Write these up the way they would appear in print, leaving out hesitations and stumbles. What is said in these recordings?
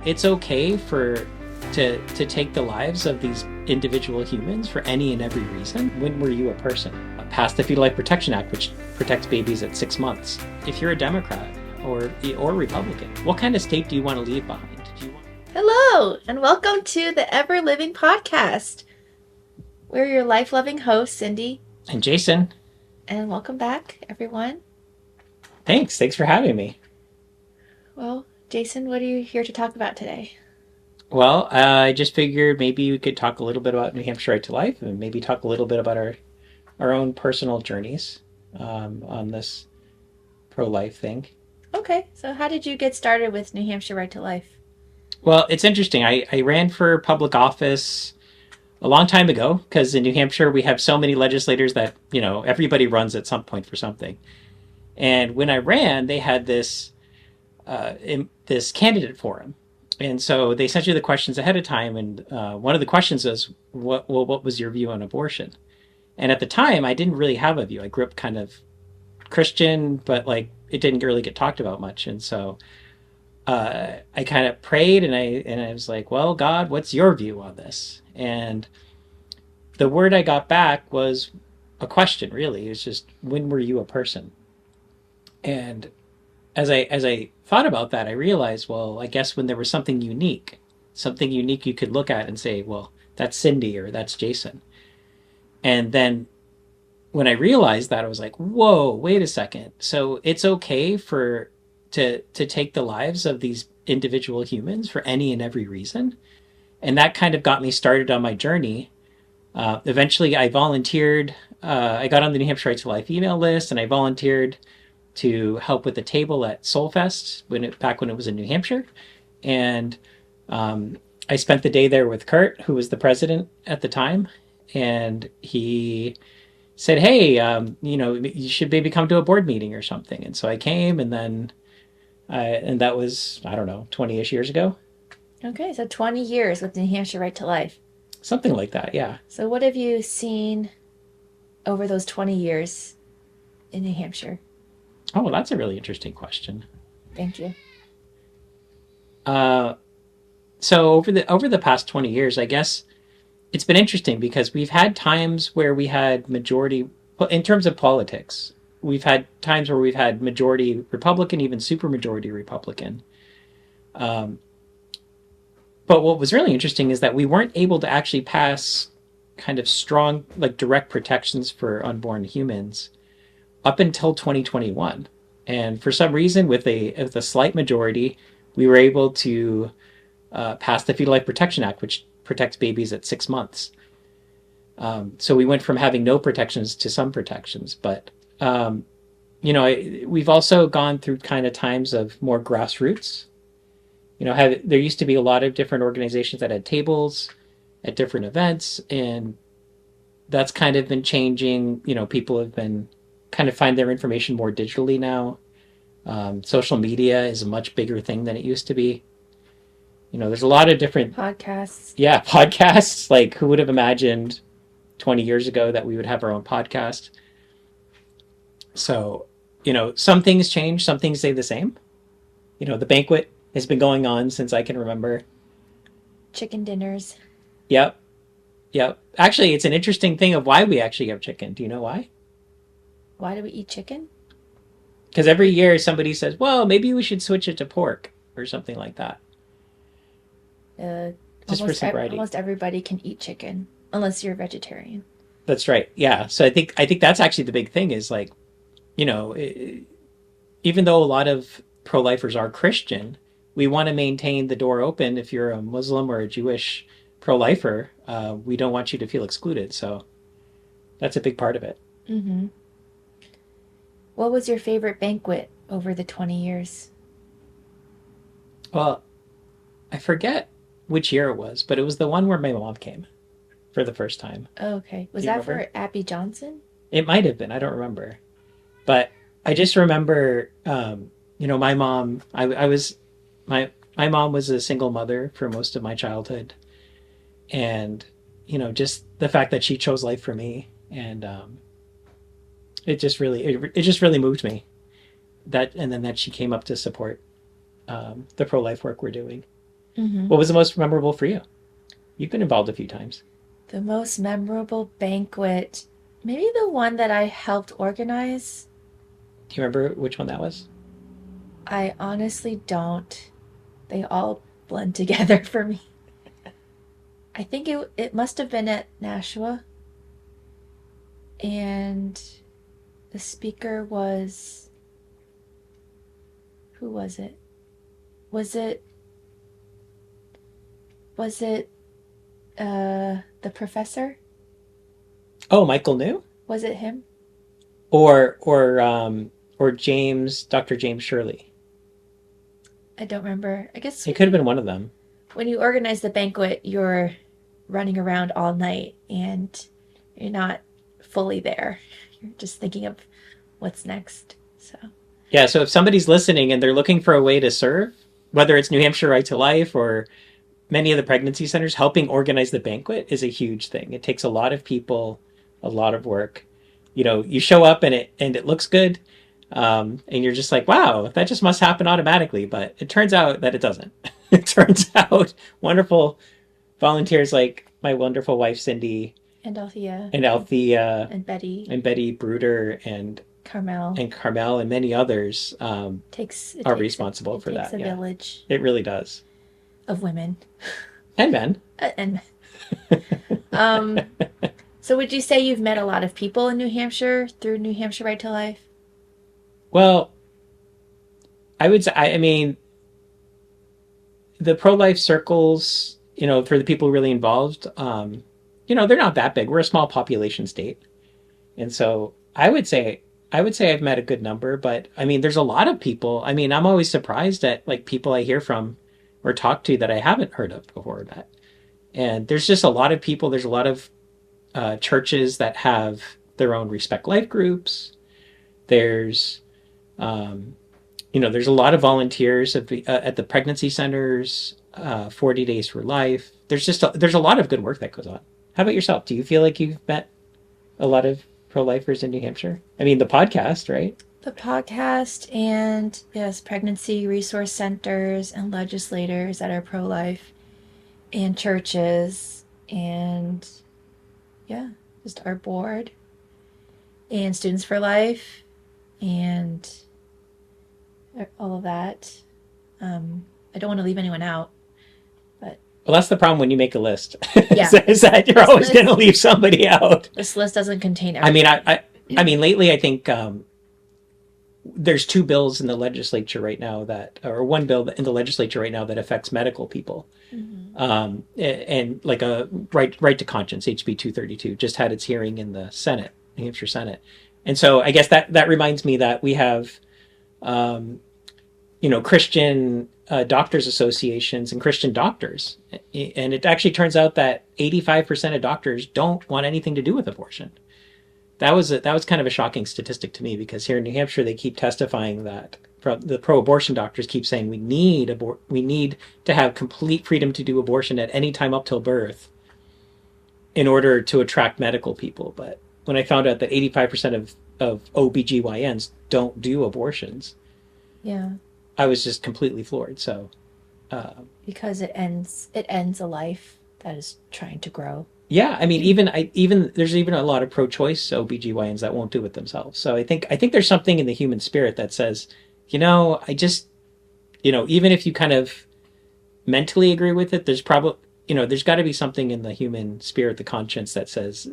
it's okay to take the lives of these individual humans for any and every reason. When were you a person? Passed the Fetal Life Protection Act, which protects babies at 6 months. If you're a Democrat or Republican, what kind of state do you want to leave behind? Hello, and welcome to the Ever Living Podcast. We're your life-loving hosts, Cindy and Jason. And welcome back, everyone. Thanks for having me. Well, Jason, what are you here to talk about today? Well, I just figured maybe we could talk a little bit about New Hampshire Right-to-Life and maybe talk a little bit about our own personal journeys on this pro-life thing. Okay, so how did you get started with New Hampshire Right-to-Life? Well, it's interesting. I ran for public office a long time ago because in New Hampshire we have so many legislators that, everybody runs at some point for something. And when I ran, they had this candidate forum. And so they sent you the questions ahead of time. And one of the questions is, what was your view on abortion? And at the time, I didn't really have a view. I grew up kind of Christian, but it didn't really get talked about much. And so I kind of prayed and I was like, well, God, what's your view on this? And the word I got back was a question, really. It was just, when were you a person? And as I thought about that, I realized, well, I guess when there was something unique you could look at and say, well, that's Cindy or that's Jason. And then when I realized that, I was like, whoa, wait a second. So it's okay to take the lives of these individual humans for any and every reason. And that kind of got me started on my journey. Eventually I volunteered. I got on the New Hampshire Right-to-Life email list and I volunteered to help with the table at Soulfest back when it was in New Hampshire. And I spent the day there with Kurt, who was the president at the time. And he said, hey, you should maybe come to a board meeting or something. And so I came, and then and that was, I don't know, 20-ish years ago. Okay, so 20 years with New Hampshire Right-to-Life. Something like that, yeah. So what have you seen over those 20 years in New Hampshire? Oh, well, that's a really interesting question. Thank you. So over the past 20 years, I guess it's been interesting because we've had times where we had majority, in terms of politics, we've had times where we've had majority Republican, even supermajority Republican. But what was really interesting is that we weren't able to actually pass kind of strong, direct protections for unborn humans up until 2021. And for some reason, with a slight majority, we were able to pass the Fetal Life Protection Act, which protects babies at 6 months. So we went from having no protections to some protections. But, we've also gone through kind of times of more grassroots. There used to be a lot of different organizations that had tables at different events, and that's kind of been changing. People have been kind of find their information more digitally now. Social media is a much bigger thing than it used to be. There's a lot of different podcasts. Yeah, podcasts. Who would have imagined 20 years ago that we would have our own podcast? So, some things change, some things stay the same. The banquet has been going on since I can remember. Chicken dinners. Yep. Actually, it's an interesting thing of why we actually have chicken. Do you know why? Why do we eat chicken? Because every year somebody says, well, maybe we should switch it to pork or something like that. Just for some variety. Almost everybody can eat chicken unless you're a vegetarian. That's right. Yeah. So I think that's actually the big thing is even though a lot of pro-lifers are Christian, we want to maintain the door open. If you're a Muslim or a Jewish pro-lifer, we don't want you to feel excluded. So that's a big part of it. Mm-hmm. What was your favorite banquet over the 20 years? Well, I forget which year it was, but it was the one where my mom came for the first time. Oh, okay. Was that for Abby Johnson? It might have been. I don't remember. But I just remember, my mom, my mom was a single mother for most of my childhood. And, just the fact that she chose life for me. And it just really moved me. And then that she came up to support the pro-life work we're doing. Mm-hmm. What was the most memorable for you? You've been involved a few times. The most memorable banquet, maybe the one that I helped organize. Do you remember which one that was? I honestly don't. They all blend together for me. I think it must have been at Nashua, and the speaker was, who was it? Was it the professor? Oh, Michael New? Was it him? Or Dr. James Shirley. I don't remember. I guess It could have been one of them. when you organize the banquet, you're running around all night and you're not fully there. You're just thinking of what's next. So, Yeah, so if somebody's listening and they're looking for a way to serve, whether it's New Hampshire Right to Life or many of the pregnancy centers, helping organize the banquet is a huge thing. It takes a lot of people, a lot of work. You show up and it looks good, and you're just like, wow, that just must happen automatically. But it turns out that it doesn't. It turns out wonderful volunteers like my wonderful wife Cindy and Althea and Althea and Betty Bruder Carmel and Carmel and many others are responsible for that. It takes a village. It really does. Of women. And men. And so would you say you've met a lot of people in New Hampshire through New Hampshire Right to Life? Well, I would say, I mean, the pro-life circles, for the people really involved, they're not that big. We're a small population state. And so I would say I've met a good number, but I mean, there's a lot of people. I mean, I'm always surprised at like people I hear from or talk to that I haven't heard of before that. And there's just a lot of people. There's a lot of churches that have their own Respect Life groups. There's, there's a lot of volunteers at the pregnancy centers, 40 Days for Life. There's a lot of good work that goes on. How about yourself? Do you feel like you've met a lot of pro-lifers in New Hampshire? I mean, the podcast, right? The podcast and, yes, pregnancy resource centers and legislators that are pro-life and churches and, yeah, just our board and Students for Life and all of that. I don't want to leave anyone out, but... Well, that's the problem when you make a list. Yeah. is that you're always going to leave somebody out. This list doesn't contain everything. I mean, lately I think there's two bills in the legislature right now or one bill in the legislature right now that affects medical people. Mm-hmm. And like a right to conscience, HB 232, just had its hearing in the Senate, New Hampshire Senate. And so I guess that reminds me that we have, Christian doctors associations and Christian doctors. And it actually turns out that 85% of doctors don't want anything to do with abortion. That was kind of a shocking statistic to me, because here in New Hampshire they keep testifying that the pro-abortion doctors keep saying we need to have complete freedom to do abortion at any time up till birth in order to attract medical people. But when I found out that 85% of OBGYNs don't do abortions, yeah, I was just completely floored. So because it ends a life that is trying to grow. Yeah, I mean, even there's even a lot of pro-choice OBGYNs that won't do it themselves. So I think there's something in the human spirit that says, I just, even if you kind of mentally agree with it, there's probably, there's got to be something in the human spirit, the conscience, that says,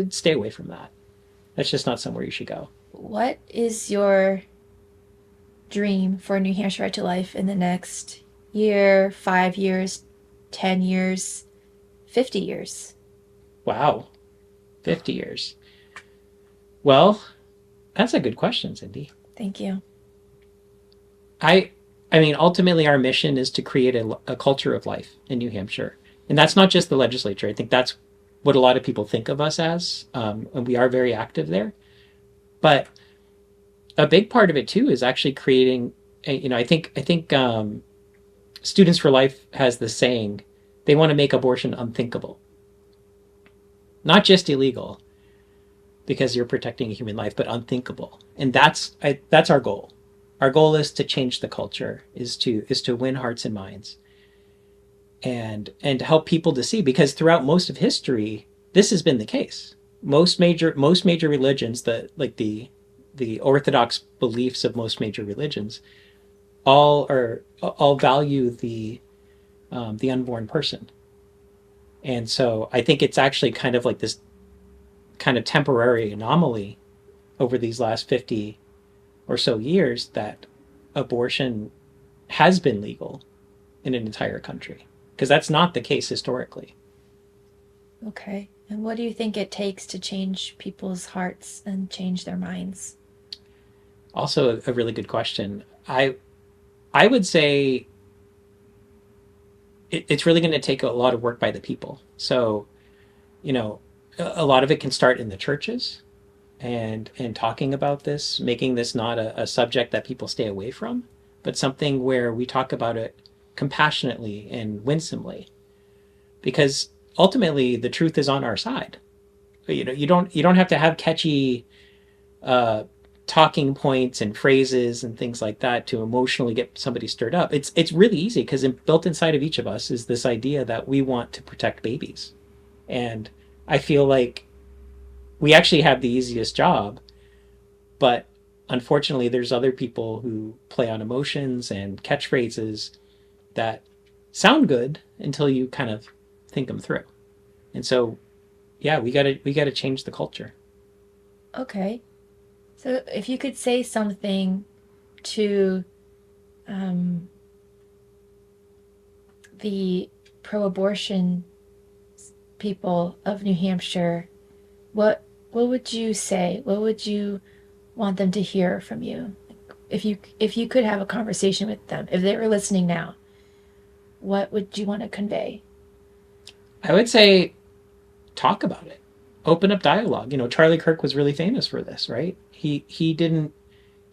stay away from that. That's just not somewhere you should go. What is your dream for New Hampshire Right to Life in the next year, 5 years, 10 years, 50 years? Wow. 50 years. Well, that's a good question, Cindy. Thank you. I mean, ultimately our mission is to create a culture of life in New Hampshire. And that's not just the legislature. I think that's what a lot of people think of us as. And we are very active there. But a big part of it too is actually creating, I think Students for Life has the saying, they want to make abortion unthinkable. Not just illegal, because you're protecting a human life, but unthinkable. And that's our goal. Our goal is to change the culture, is to win hearts and minds. and to help people to see, because throughout most of history this has been the case. Most major religions, the orthodox beliefs of most major religions, all value the unborn person. And so I think it's actually kind of like this kind of temporary anomaly over these last 50 or so years that abortion has been legal in an entire country, because that's not the case historically. Okay. And what do you think it takes to change people's hearts and change their minds? Also, a really good question. I would say it's really going to take a lot of work by the people. So, you know, a lot of it can start in the churches, and talking about this, making this not a subject that people stay away from, but something where we talk about it compassionately and winsomely, because ultimately the truth is on our side. You don't have to have catchy uh, talking points and phrases and things like that to emotionally get somebody stirred up. It's really easy, because built inside of each of us is this idea that we want to protect babies, and I feel like we actually have the easiest job, but unfortunately there's other people who play on emotions and catchphrases that sound good until you kind of think them through. And so, yeah, we gotta change the culture. Okay. So if you could say something to um, the pro-abortion people of New Hampshire, what would you say? What would you want them to hear from you? If you could have a conversation with them, if they were listening now, what would you want to convey? I would say talk about it. Open up dialogue. Charlie Kirk was really famous for this, right? He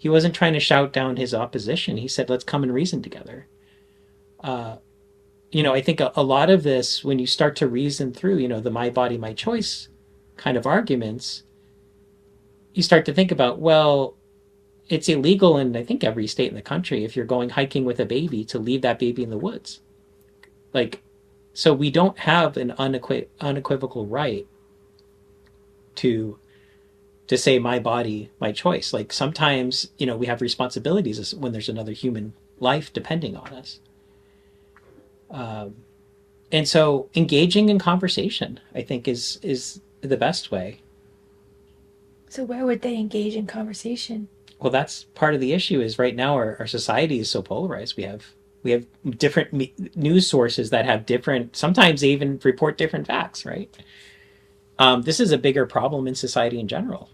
wasn't trying to shout down his opposition. He said, "Let's come and reason together." Uh, I think a lot of this, when you start to reason through, the my body, my choice kind of arguments, you start to think about, well, it's illegal in, I think, every state in the country, if you're going hiking with a baby, to leave that baby in the woods. Like, so we don't have an unequivocal right to say my body, my choice. Like, sometimes, we have responsibilities when there's another human life depending on us. Um, and so engaging in conversation, I think, is the best way. So where would they engage in conversation? Well, that's part of the issue. Is right now our society is so polarized. We have different news sources that have different. Sometimes they even report different facts. Right. This is a bigger problem in society in general.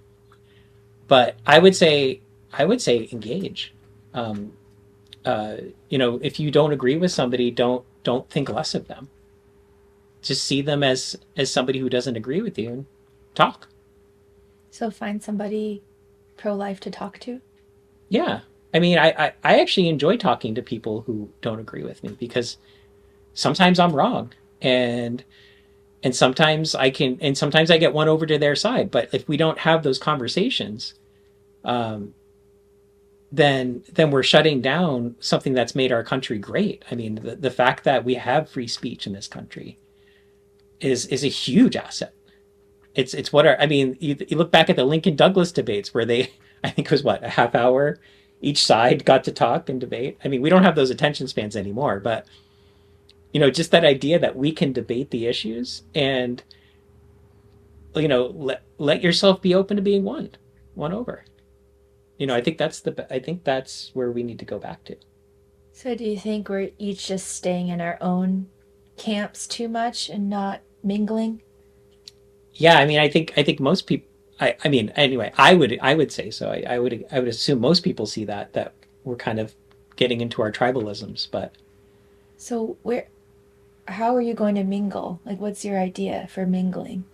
But I would say engage. Um, uh, if you don't agree with somebody, don't think less of them. Just see them as somebody who doesn't agree with you, and talk. So find somebody pro-life to talk to. Yeah. I mean, I actually enjoy talking to people who don't agree with me, because sometimes I'm wrong, and sometimes I get won over to their side. But if we don't have those conversations, um, then we're shutting down something that's made our country great. I mean, the fact that we have free speech in this country is a huge asset. It's what I mean. You look back at the Lincoln Douglas debates, where they, I think it was, what, a half hour each side got to talk and debate. I mean, we don't have those attention spans anymore, but just that idea that we can debate the issues, and let yourself be open to being won over. I think that's where we need to go back to. So do you think we're each just staying in our own camps too much and not mingling? Yeah, I mean, I think most people. I mean, anyway, I would say so. I would assume most people see that we're kind of getting into our tribalisms. But So where how are you going to mingle? Like what's your idea for mingling?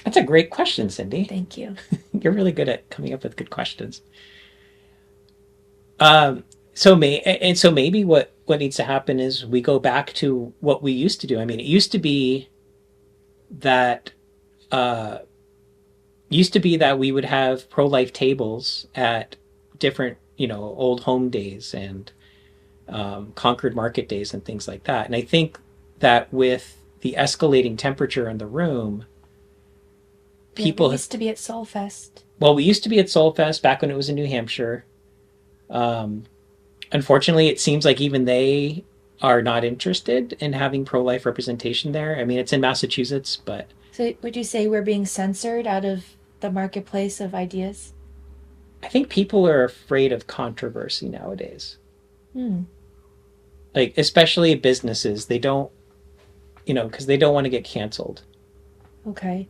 that's a great question, Cindy. Thank you. You're really good at coming up with good questions. So maybe what needs to happen is we go back to what we used to do. I mean, it that uh, used to be that we would have pro life tables at different, old home days, and Concord market days and things like that. And I think that with the escalating temperature in the room, Yeah, we people have, used to be at Soulfest. well, we used to be at Soulfest back when it was in New Hampshire. Um, Unfortunately, it seems like even they are not interested in having pro-life representation there. I mean, it's in Massachusetts, but So would you say we're being censored out of the marketplace of ideas? I think people are afraid of controversy nowadays. Hmm. Like, especially businesses, they don't, because they don't want to get canceled. Okay.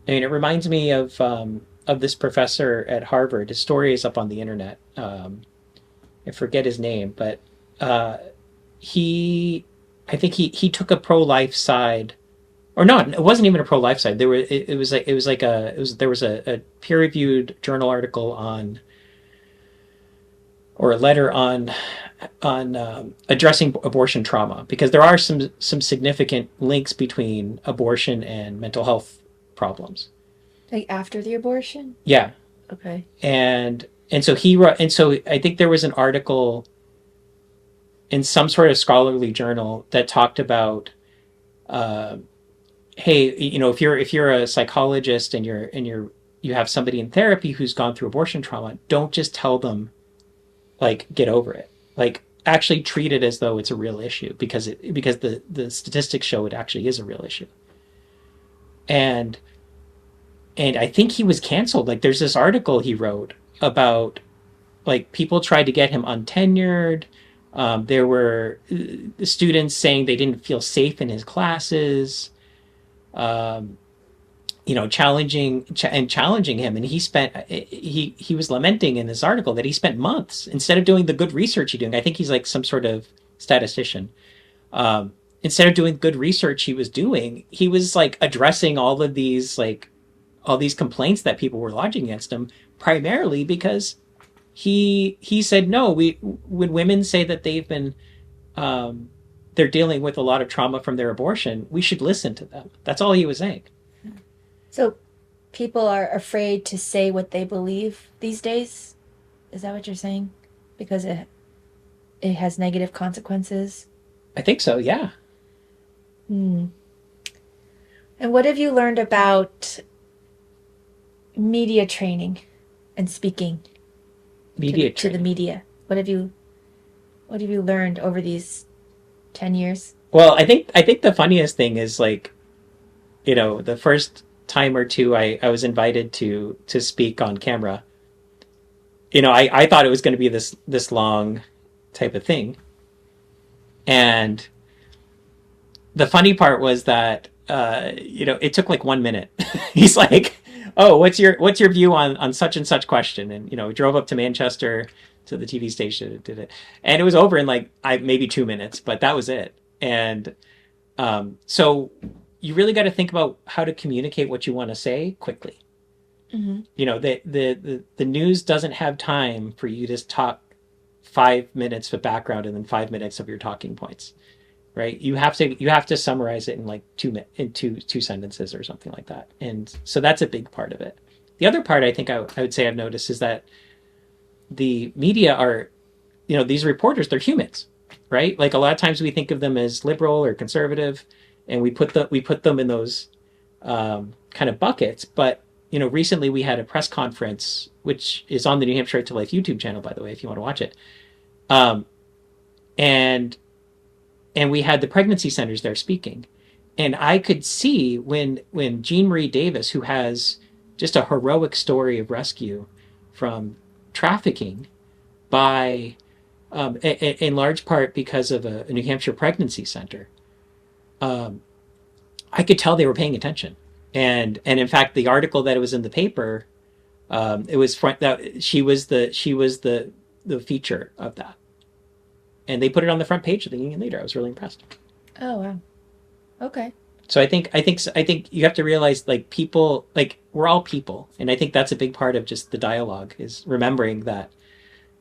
I mean, it reminds me of this professor at Harvard. His story is up on the internet. I forget his name, but uh, he, I think he took a pro life side, or not. It wasn't even a pro life side. There was a peer reviewed journal article on, or a letter on addressing abortion trauma, because there are some significant links between abortion and mental health problems. Like after the abortion? Yeah, Okay. and so he wrote, and so I think there was an article in some sort of scholarly journal that talked about, uh, hey, if you're a psychologist and you have somebody in therapy who's gone through abortion trauma, don't just tell them like get over it. Like actually treat it as though it's a real issue, because the statistics show it actually is a real issue. And I think he was canceled. Like there's this article he wrote about, like, people tried to get him untenured. There were students saying they didn't feel safe in his classes. Um, challenging him, and he was lamenting in this article that he spent months, instead of doing the good research he doing. I think he's like some sort of statistician. Instead of doing good research he was doing, he was like addressing all these complaints that people were lodging against him, primarily because he said no. We When women say that um, they're dealing with a lot of trauma from their abortion, we should listen to them. That's all he was saying. So people are afraid to say what they believe these days? Is that what you're saying? Because it has negative consequences? I think so. Yeah. Hmm. And what have you learned about media training and speaking Media to the training. media? What have you learned over these 10 years? Well, I think the funniest thing is, like, the first time or two I was invited to speak on camera. I thought it was going to be this long type of thing, and the funny part was that it took like 1 minute. He's like, "Oh, what's your view on such and such question?" And we drove up to Manchester to the TV station and did it, and it was over in like maybe 2 minutes, but that was it. And so you really got to think about how to communicate what you want to say quickly. Mm-hmm. The news doesn't have time for you to talk 5 minutes of background and then 5 minutes of your talking points, right? You have to summarize it in like two sentences or something like that. And so that's a big part of it. The other part, I think I would say I've noticed, is that the media are, these reporters, they're humans, right? Like a lot of times we think of them as liberal or conservative, and we put them in those kind of buckets. But recently we had a press conference, which is on the New Hampshire Right to Life YouTube channel, by the way, if you want to watch it. Um, and we had the pregnancy centers there speaking, and I could see when Jean Marie Davis, who has just a heroic story of rescue from trafficking by in large part because of a New Hampshire pregnancy center. Um, I could tell they were paying attention, and in fact, the article that was in the paper, it was front that she was the feature of that, and they put it on the front page of the Union Leader. I was really impressed. Oh, wow. Okay. So I think you have to realize, like, people, like, we're all people, and I think that's a big part of just the dialogue, is remembering that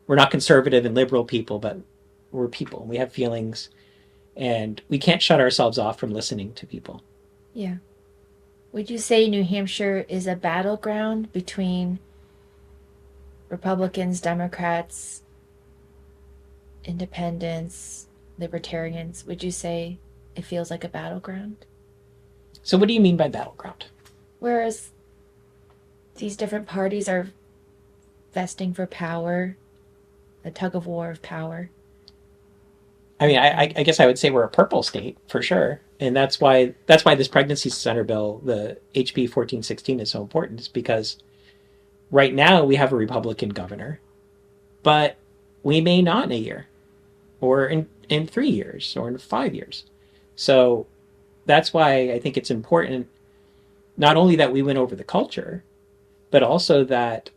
we're not conservative and liberal people, but we're people. We have feelings, and we can't shut ourselves off from listening to people. Yeah. Would you say New Hampshire is a battleground between Republicans, Democrats, independents, libertarians? Would you say it feels like a battleground. So what do you mean by battleground? Whereas these different parties are vesting for power, a tug of war of power. I mean, I guess I would say we're a purple state for sure, and that's why this pregnancy center bill, the HB 1416, is so important. Is because right now we have a Republican governor, but we may not in a year, or in 3 years, or in 5 years. So that's why I think it's important not only that we win over the culture, but also that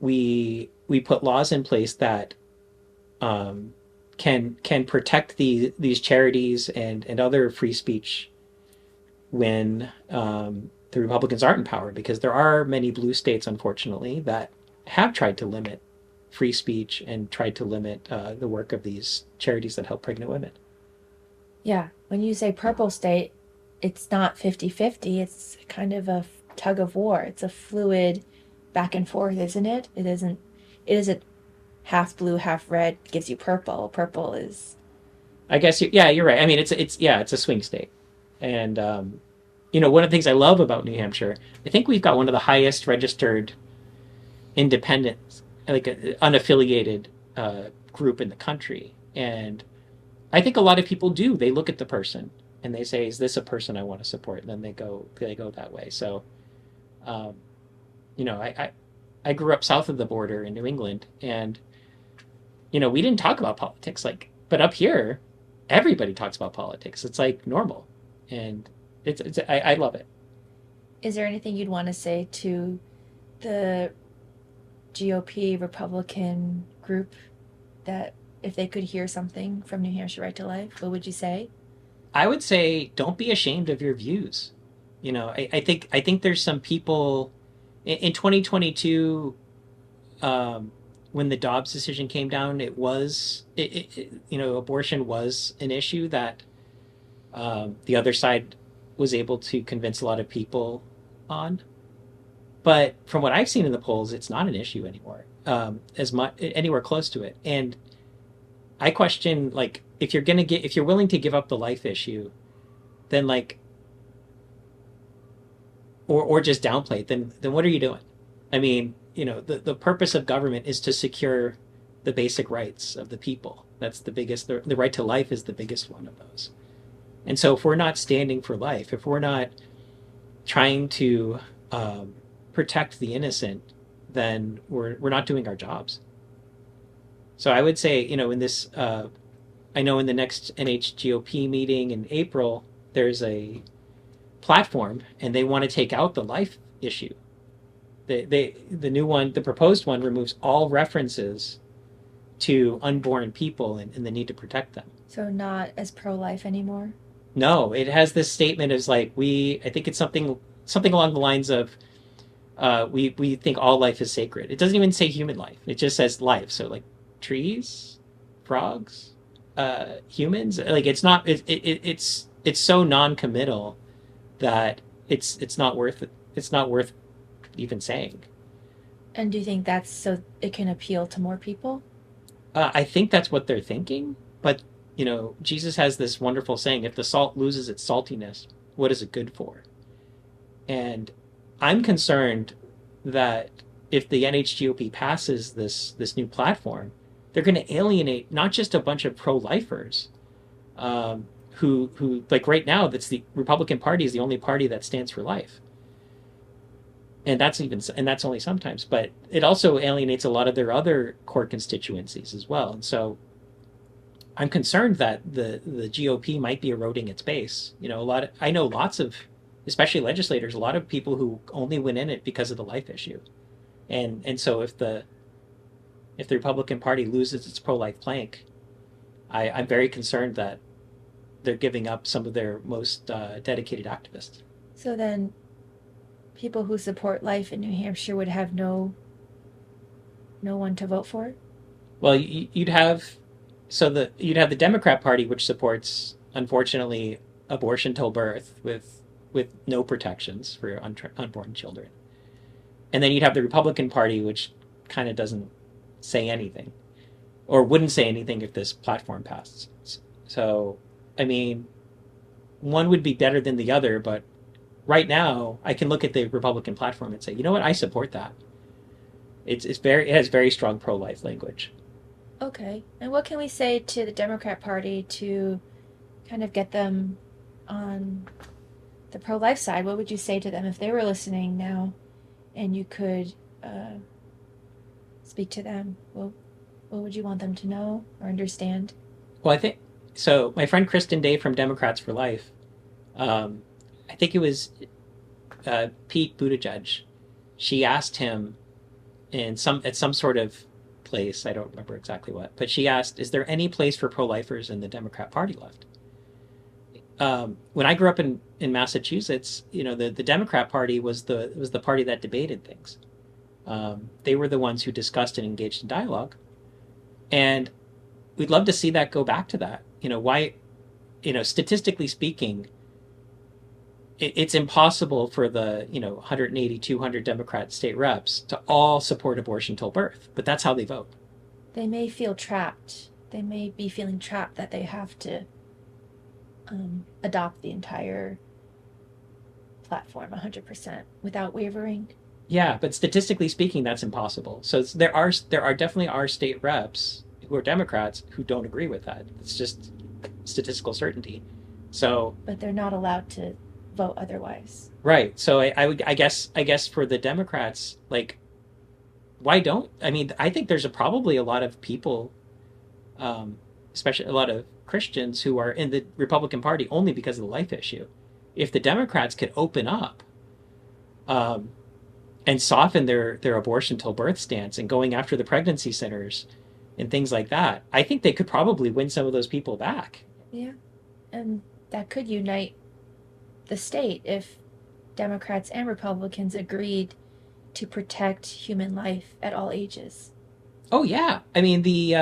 we put laws in place that um, can protect these charities and other free speech when the Republicans aren't in power, because there are many blue states, unfortunately, that have tried to limit free speech and tried to limit the work of these charities that help pregnant women. Yeah, when you say purple state, it's not 50-50. It's kind of a tug of war. It's a fluid back and forth, isn't it? It isn't half blue, half red gives you purple. Purple is I guess yeah, you're right. I mean, it's a swing state, and one of the things I love about New Hampshire, I think we've got one of the highest registered independent, like unaffiliated group in the country, and I think a lot of people do. They look at the person and they say, "Is this a person I want to support?" And then they go that way. So, um, I grew up south of the border in New England, and we didn't talk about politics but up here, everybody talks about politics. It's like normal, and I love it. is there anything you'd want to say to the GOP Republican group that if they could hear something from New Hampshire Right to Life, what would you say? I would say don't be ashamed of your views. I think there's some people in 2022, when the Dobbs decision came down, abortion was an issue that the other side was able to convince a lot of people on. But from what I've seen in the polls, it's not an issue anymore, as much anywhere close to it. And I question, like, if you're willing to give up the life issue, then like, or just downplay it, then what are you doing? I mean, the purpose of government is to secure the basic rights of the people. That's the biggest. The right to life is the biggest one of those. And so, if we're not standing for life, if we're not trying to protect the innocent, then we're not doing our jobs. So I would say, in this, I know in the next NHGOP meeting in April, there's a platform, and they want to take out the life issue. The new one, the proposed one, removes all references to unborn people and the need to protect them. So not as pro-life anymore. No, it has this statement as like I think it's something along the lines of we think all life is sacred. It doesn't even say human life. It just says life. So like trees, frogs, humans. Like it's so non-committal that it's not worth even saying. And do you think that's so it can appeal to more people? I think that's what they're thinking, but Jesus has this wonderful saying: "If the salt loses its saltiness, what is it good for?" And I'm concerned that if the NHGOP passes this new platform, they're going to alienate not just a bunch of pro-lifers, who like right now, that's the Republican Party is the only party that stands for life, and that's only sometimes, but it also alienates a lot of their other core constituencies as well. And so I'm concerned that the GOP might be eroding its base. I know lots of, especially legislators, a lot of people who only went in it because of the life issue, and so if the Republican Party loses its pro-life plank, I'm very concerned that they're giving up some of their most dedicated activists. So then people who support life in New Hampshire would have no one to vote for? Well, you'd have the Democrat Party, which supports, unfortunately, abortion till birth with no protections for unborn children, and then you'd have the Republican Party, which kind of doesn't say anything, or wouldn't say anything if this platform passed. So, I mean, one would be better than the other, but right now I can look at the Republican platform and say, you know what, I support that. It has very strong pro-life language. Okay. And what can we say to the Democrat Party to kind of get them on the pro-life side? What would you say to them if they were listening now and you could uh, speak to them? What would you want them to know or understand? Well, I think so. My friend Kristen Day from Democrats for Life, um, I think it was Pete Buttigieg. She asked him in some at some sort of place. I don't remember exactly what, but she asked, "Is there any place for pro-lifers in the Democrat Party left?" When I grew up in Massachusetts, the Democrat Party was the party that debated things. They were the ones who discussed and engaged in dialogue, and we'd love to see that go back to that. Why? Statistically speaking, it's impossible for the 180, 200 Democrat state reps to all support abortion till birth, but that's how they vote. They may feel trapped. They may be feeling trapped that they have to adopt the entire platform 100% without wavering. Yeah, but statistically speaking, that's impossible. So there are definitely are state reps who are Democrats who don't agree with that. It's just statistical certainty. So But they're not allowed to vote otherwise. right. So I guess for the Democrats, like, why don't I mean I think there's probably a lot of people, especially a lot of Christians who are in the Republican Party only because of the life issue. If the Democrats could open up, um, and soften their abortion till birth stance and going after the pregnancy centers and things like that, I think they could probably win some of those people back. Yeah. And that could unite the state if Democrats and Republicans agreed to protect human life at all ages. Oh yeah, I mean the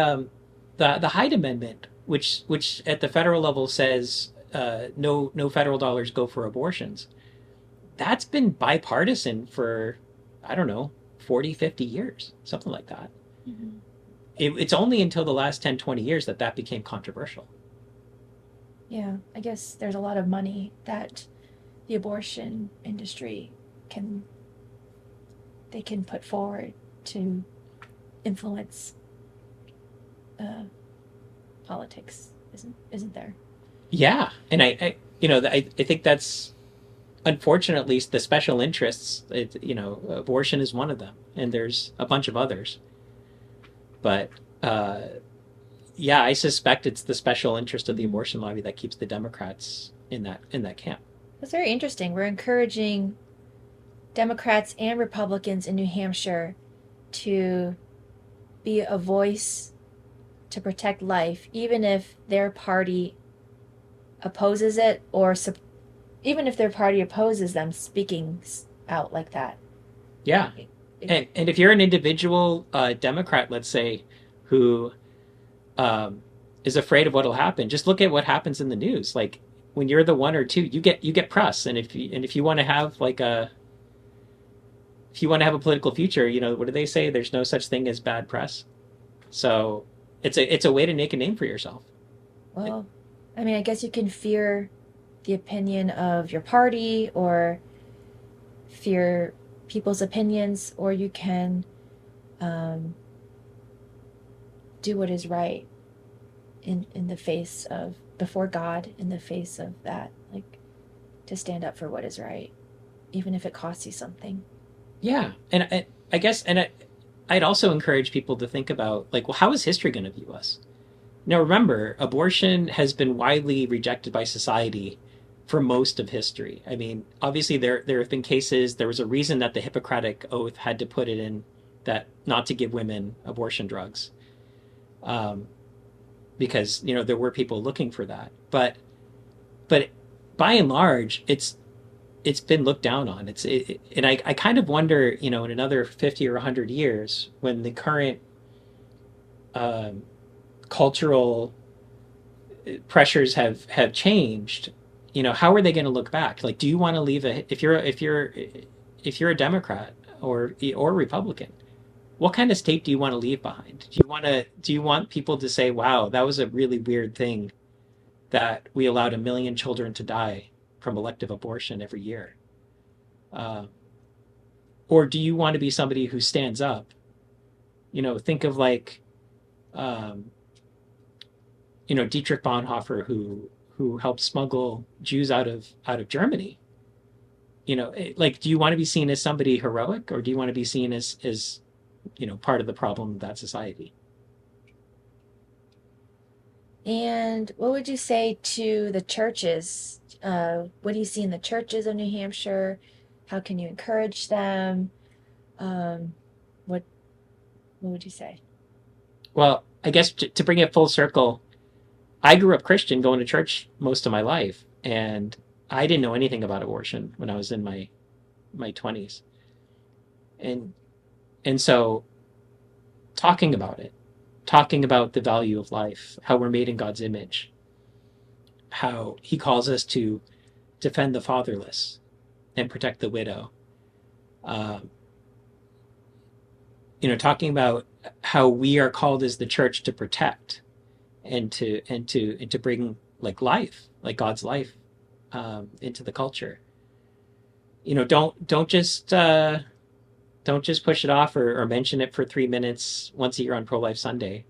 Hyde Amendment, which at the federal level says no federal dollars go for abortions. That's been bipartisan for, I don't know, 40, 50 years, something like that. Mm-hmm. It's only until the last 10, 20 years that became controversial. Yeah, I guess there's a lot of money that the abortion industry can they can put forward to influence uh, politics, isn't there? Yeah, and I think that's unfortunately the special interests. Abortion is one of them, and there's a bunch of others. But uh, yeah, I suspect it's the special interest of the Mm-hmm. abortion lobby that keeps the Democrats in that camp. That's very interesting. We're encouraging Democrats and Republicans in New Hampshire to be a voice to protect life, even if their party opposes it, or even if their party opposes them speaking out like that. Yeah, It- and if you're an individual Democrat, let's say, who um, is afraid of what'll happen, just look at what happens in the news. Like when you're the one or two, you get press, and if you want to have like a if you want to have a political future, what do they say? There's no such thing as bad press. So it's a way to make a name for yourself. well, I mean, I guess you can fear the opinion of your party or fear people's opinions, or you can um, do what is right in the face of before God, in the face of that, like to stand up for what is right, even if it costs you something. Yeah, and I guess, I'd also encourage people to think about, like, well, how is history going to view us? Now, remember, abortion has been widely rejected by society for most of history. I mean, obviously, there have been cases. There was a reason that the Hippocratic Oath had to put it in that not to give women abortion drugs, um, because there were people looking for that. But by and large, it's been looked down on. And I kind of wonder, in another 50 or 100 years, when the current um, cultural pressures have changed, how are they going to look back? Like, do you want to leave if you're a Democrat or Republican, what kind of state do you want to leave behind? Do you want people to say, "Wow, that was a really weird thing that we allowed 1 million children to die from elective abortion every year? Uh, or do you want to be somebody who stands up? Think of like, um, Dietrich Bonhoeffer, who helped smuggle Jews out of Germany. Like, do you want to be seen as somebody heroic, or do you want to be seen as part of the problem of that society? And what would you say to the churches? What do you see in the churches of New Hampshire? How can you encourage them? Um, what what would you say? Well, I guess to bring it full circle, I grew up Christian, going to church most of my life, and I didn't know anything about abortion when I was in my 20s. And so talking about it, talking about the value of life, how we're made in God's image, how he calls us to defend the fatherless and protect the widow. Um, Talking about how we are called as the church to protect and to bring like life, like God's life, into the culture. Don't just push it off, or mention it for 3 minutes once a year on Pro Life Sunday.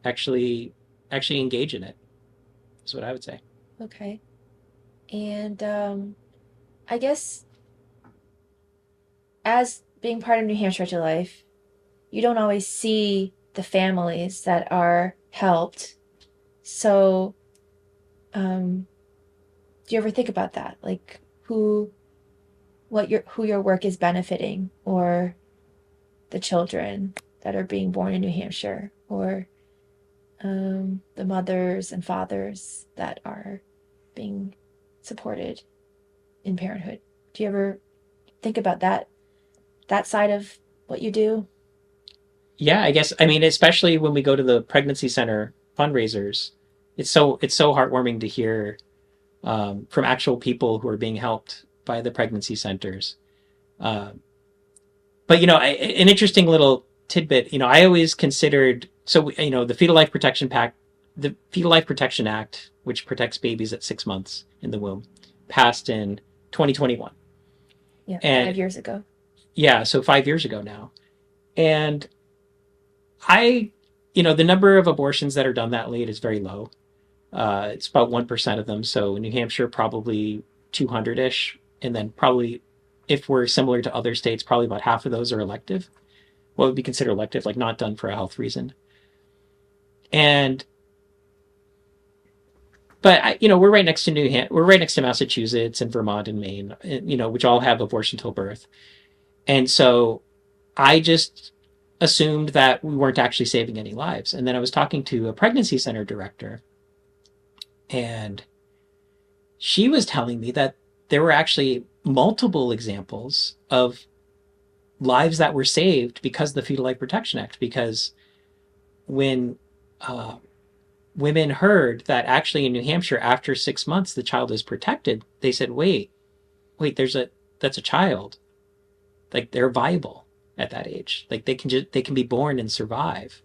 Actually, engage in it. Is what I would say. Okay. And I guess as being part of New Hampshire to Life, you don't always see the families that are helped. So, do you ever think about that? Like who your work is benefiting, or the children that are being born in New Hampshire, or the mothers and fathers that are being supported in parenthood. Do you ever think about that side of what you do? Yeah, I guess. I mean, especially when we go to the pregnancy center fundraisers, it's so heartwarming to hear, from actual people who are being helped by the pregnancy centers. Uh, but an interesting little tidbit. I always considered, so the Fetal Life Protection Act, which protects babies at 6 months in the womb, passed in 2021, Yeah, and 5 years ago. yeah, so 5 years ago now. And I, the number of abortions that are done that late is very low. It's about 1% of them. So in New Hampshire, probably 200 ish. And then probably, if we're similar to other states, probably about half of those are elective. What would be considered elective, like not done for a health reason. And, but we're right next to we're right next to Massachusetts and Vermont and Maine, which all have abortion till birth. And so I just assumed that we weren't actually saving any lives. And then I was talking to a pregnancy center director, and she was telling me that there were actually multiple examples of lives that were saved because of the Fetal Life Protection Act. Because when uh, women heard that actually in New Hampshire, after 6 months, the child is protected, they said, wait, that's a child. Like, they're viable at that age. Like, they can be born and survive.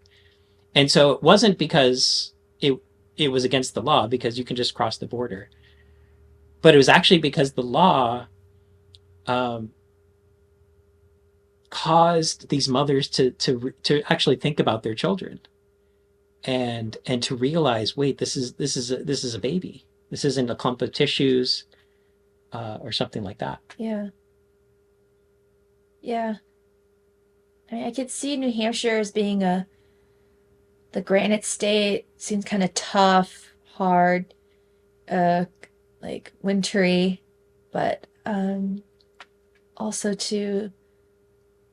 And so it wasn't because it was against the law, because you can just cross the border, but it was actually because the law, um, caused these mothers to actually think about their children, and to realize, wait, this is a baby. This isn't a clump of tissues, or something like that. Yeah. Yeah. I mean, I could see New Hampshire as being the Granite State. Seems kind of tough, hard, uh, like wintry, but also to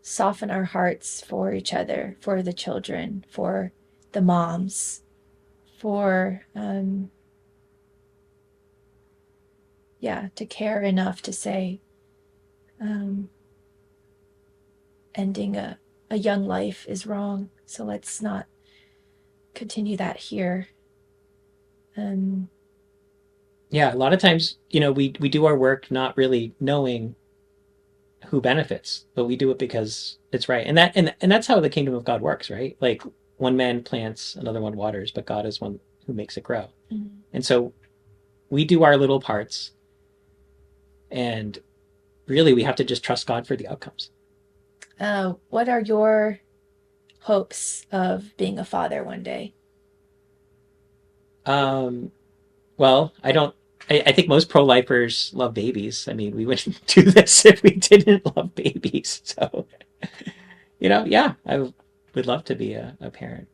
soften our hearts for each other, for the children, for the moms, for yeah, to care enough to say, um, ending a young life is wrong, so let's not continue that here. Um, Yeah, a lot of times, we do our work not really knowing who benefits, but we do it because it's right. And that's how the kingdom of God works, right? Like, one man plants, another one waters, but God is one who makes it grow. mm, And so we do our little parts, and really we have to just trust God for the outcomes. What are your hopes of being a father one day? Well, I think most pro-lifers love babies. I mean, we wouldn't do this if we didn't love babies. So, yeah, would love to be a parent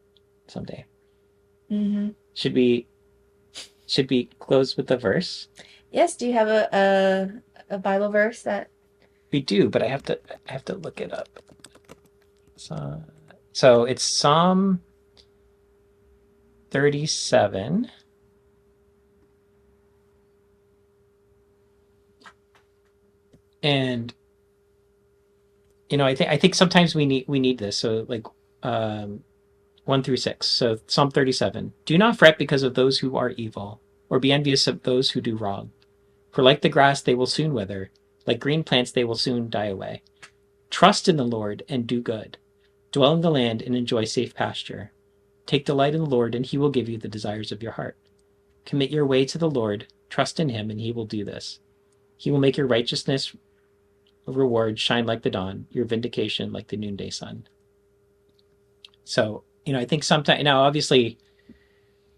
someday. Mm-hmm. Should we close with the verse? Yes. Do you have a Bible verse that? We do, but I have to look it up. So it's Psalm 37. And I think sometimes we need this. So like 1-6. So Psalm 37. Do not fret because of those who are evil, or be envious of those who do wrong. For like the grass they will soon wither, like green plants they will soon die away. Trust in the Lord and do good. Dwell in the land and enjoy safe pasture. Take delight in the Lord, and he will give you the desires of your heart. Commit your way to the Lord, trust in him, and he will do this. He will make your righteousness reward shine like the dawn, your vindication like the noonday sun. So, I think sometimes, now obviously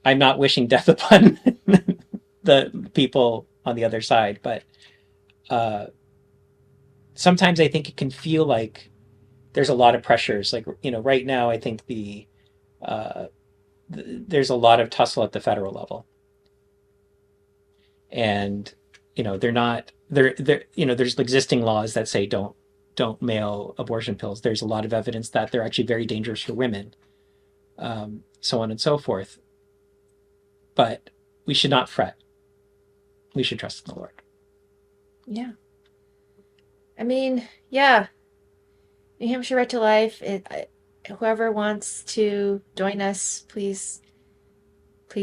I'm not wishing death upon the people on the other side, but sometimes I think it can feel like there's a lot of pressures. Like, right now I think there's a lot of tussle at the federal level. And, there's existing laws that say don't mail abortion pills. There's a lot of evidence that they're actually very dangerous for women, so on and so forth. But we should not fret. We should trust in the Lord. Yeah. I mean, yeah. New Hampshire Right to Life. Whoever wants to join us, please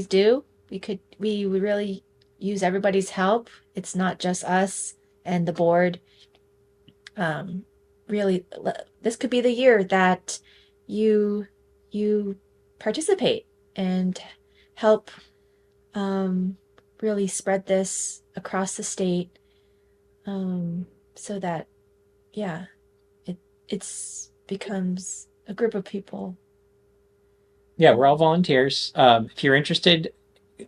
do. We would really use everybody's help. It's not just us and the board. Really, this could be the year that you participate and help really spread this across the state, so that it's becomes a group of people. Yeah, we're all volunteers. If you're interested,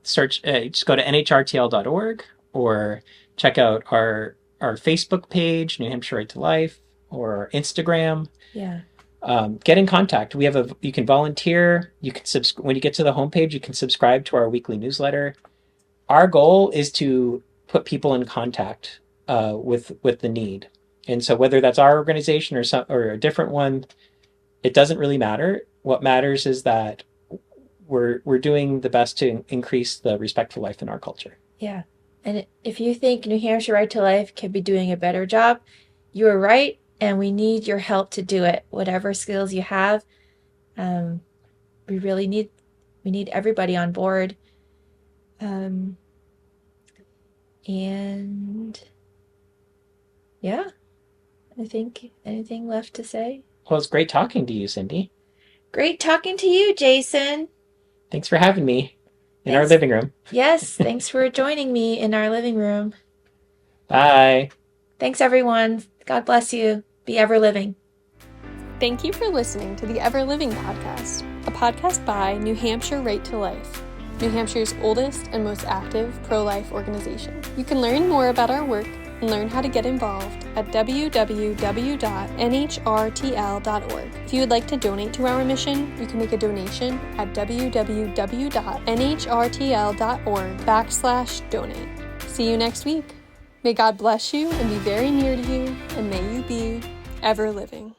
just go to nhrtl.org or check out our Facebook page, New Hampshire Right to Life, or our Instagram. Yeah. Get in contact. You can volunteer. You can when you get to the homepage, you can subscribe to our weekly newsletter. Our goal is to put people in contact with the need. And so whether that's our organization or a different one, it doesn't really matter. What matters is that we're doing the best to increase the respect for life in our culture. Yeah. And if you think New Hampshire Right to Life can be doing a better job, you're right, and we need your help to do it. Whatever skills you have, we really need everybody on board. And yeah, I think anything left to say? Well, it's great talking to you, Cindy. Great talking to you, Jason. Thanks for having me in our living room. Yes, thanks for joining me in our living room. Bye. Thanks, everyone. God bless you. Be ever living. Thank you for listening to the Ever Living podcast, a podcast by New Hampshire Right to Life, New Hampshire's oldest and most active pro-life organization. You can learn more about our work and learn how to get involved at www.nhrtl.org. If you would like to donate to our mission, you can make a donation at www.nhrtl.org/donate. See you next week. May God bless you and be very near to you, and may you be ever living.